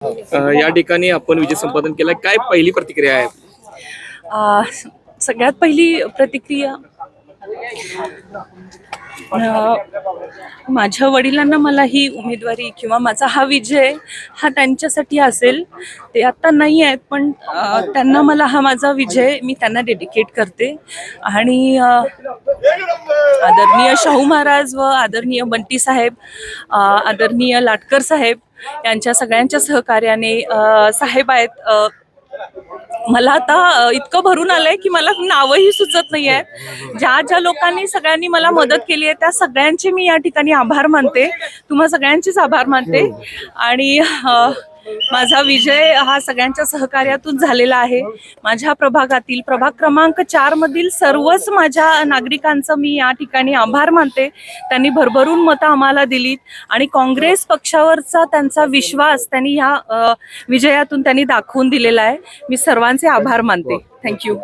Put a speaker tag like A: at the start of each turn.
A: या ठिकाणी आपण विजय संपादन केलं, काय पहिली प्रतिक्रिया आहे?
B: अ, सगळ्यात पहिली प्रतिक्रिया माझ्या वडिलांना मला ही उमेदवारी किंवा माझा हा विजय हा त्यांच्यासाठी असेल. ते आता नाही आहेत, पण त्यांना मला हा माझा विजय मी त्यांना डेडिकेट करते. आणि आदरणीय शाहू महाराज व आदरणीय बंटी साहेब, आदरणीय लाटकर साहेब यांच्या सगळ्यांच्या सहकार्याने साहेब आहेत. मला आता इतकं भरून आलंय की मला नावही सुचत नाही आहेत. ज्या ज्या लोकांनी सगळ्यांनी मला मदत केली आहे त्या सगळ्यांचे मी या ठिकाणी आभार मानते. तुम्हा सगळ्यांचेच आभार मानते. आणि माझा विजय हा सगळ्यांच्या सहकार्यातून झालेला आहे. माझ्या प्रभागातील प्रभाग क्रमांक 4 मधील सर्वच माझ्या नागरिकांचं मी या ठिकाणी आभार मानते. त्यांनी भरभरून मतं आम्हाला दिलीत आणि काँग्रेस पक्षावरचा त्यांचा विश्वास त्यांनी या विजयातून त्यांनी दाखवून दिलेला आहे. मी सर्वांचे आभार मानते. थँक्यू.